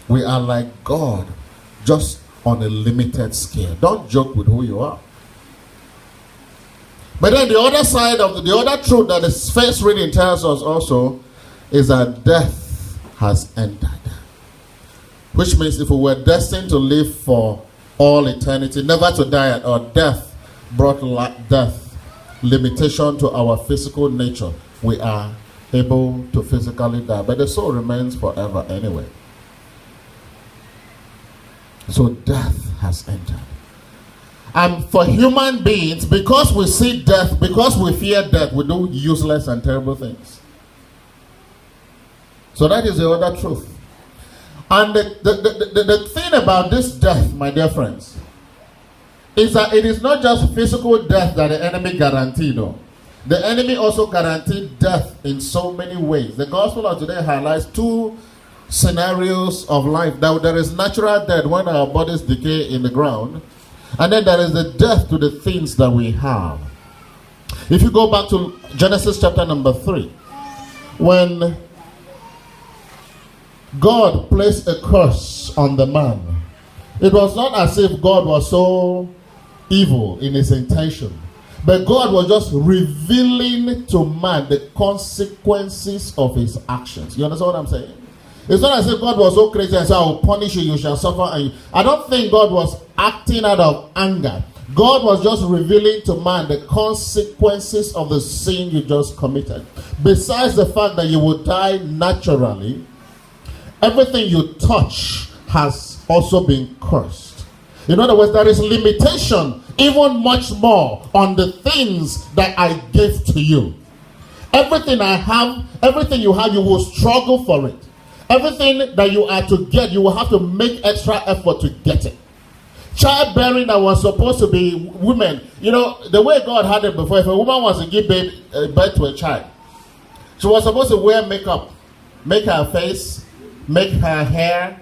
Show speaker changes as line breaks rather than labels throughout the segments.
We are like God, just on a limited scale. Don't joke with who you are. But then the other side of the other truth that the first reading tells us also is that death has entered. Which means if we were destined to live for all eternity, never to die, or death brought death, limitation to our physical nature, we are able to physically die. But the soul remains forever anyway. So death has entered. And for human beings, because we see death, because we fear death, we do useless and terrible things. So that is the other truth. And the thing about this death, my dear friends, is that it is not just physical death that the enemy guaranteed. No. The enemy also guaranteed death in so many ways. The gospel of today highlights two scenarios of life. Now, there is natural death when our bodies decay in the ground, and then there is the death to the things that we have. If you go back to Genesis chapter number 3, when God placed a curse on the man, it was not as if God was so evil in his intention, but God was just revealing to man the consequences of his actions. You understand what I'm saying? It's not as if God was so crazy and said, I will punish you, you shall suffer. And I don't think God was acting out of anger. God was just revealing to man the consequences of the sin you just committed. Besides the fact that you will die naturally, everything you touch has also been cursed. In other words, there is limitation, even much more, on the things that I gave to you. Everything I have, everything you have, you will struggle for it. Everything that you are to get, you will have to make extra effort to get it. Childbearing that was supposed to be women, you know, the way God had it before, if a woman was to give birth to a child, she was supposed to wear makeup, make her face, make her hair,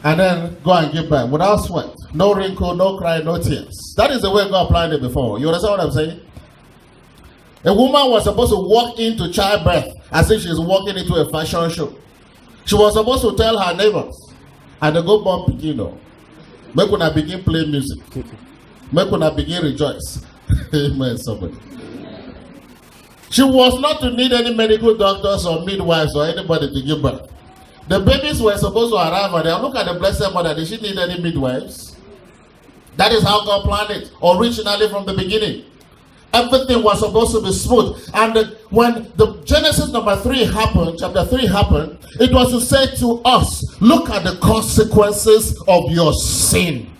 and then go and give birth without sweat. No wrinkle, no cry, no tears. That is the way God planned it before. You understand what I'm saying? A woman was supposed to walk into childbirth as if she's walking into a fashion show. She was supposed to tell her neighbors, and they go born pikin, make una begin play music, make una begin rejoice. Amen, somebody. She was not to need any medical doctors or midwives or anybody to give birth. The babies were supposed to arrive and they look at the Blessed Mother. Did she need any midwives? That is how God planned it originally from the beginning. Everything was supposed to be smooth. And when the Genesis number 3 happened, chapter 3 happened, it was to say to us, look at the consequences of your sin.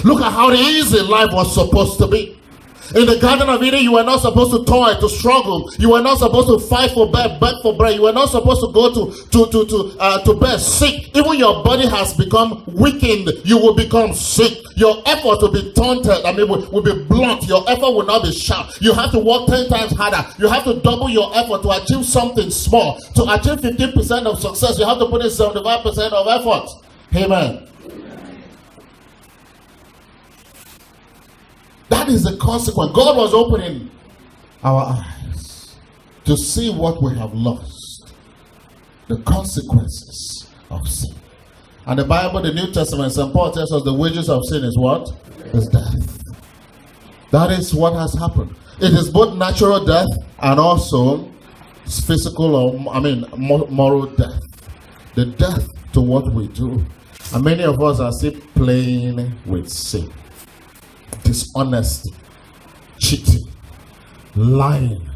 Look at how easy life was supposed to be. In the Garden of Eden, you were not supposed to toil, to struggle. You were not supposed to fight for bread, beg for bread. You were not supposed to go to bed sick. Even your body has become weakened. You will become sick. Your effort will be taunted. Will be blunt. Your effort will not be sharp. You have to work 10 times harder. You have to double your effort to achieve something small. To achieve 15% of success, you have to put in 75% of effort. Amen. That is the consequence. God was opening our eyes to see what we have lost. The consequences of sin. And the Bible, the New Testament, St. Paul tells us the wages of sin is what? Is death. That is what has happened. It is both natural death and also physical or, moral death. The death to what we do. And many of us are still playing with sin. Dishonesty, cheating, lying,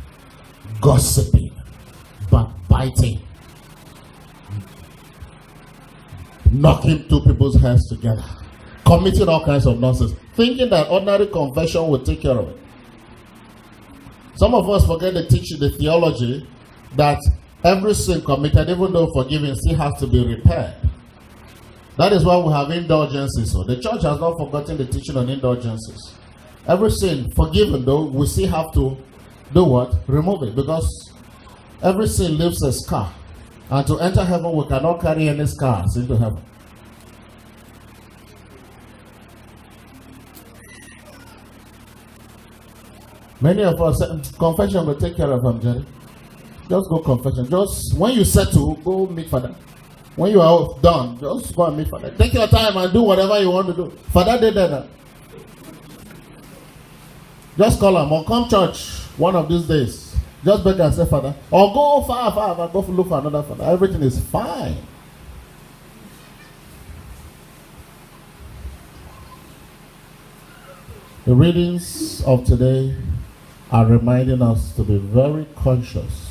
gossiping, backbiting, knocking two people's heads together, committing all kinds of nonsense, thinking that ordinary confession will take care of it. Some of us forget to teach the theology that every sin committed, even though forgiven, still has to be repaired. That is why we have indulgences. So the church has not forgotten the teaching on indulgences. Every sin forgiven, though, we still have to do what? Remove it. Because every sin leaves a scar. And to enter heaven, we cannot carry any scars into heaven. Many of us say, confession will take care of them, Jerry. Just go confession. Just when you settle, go meet Father. When you are done, just go and meet Father. Take your time and do whatever you want to do. Father did that. Just call him or come church one of these days. Just beg and say, Father. Or go far, go look for another Father. Everything is fine. The readings of today are reminding us to be very conscious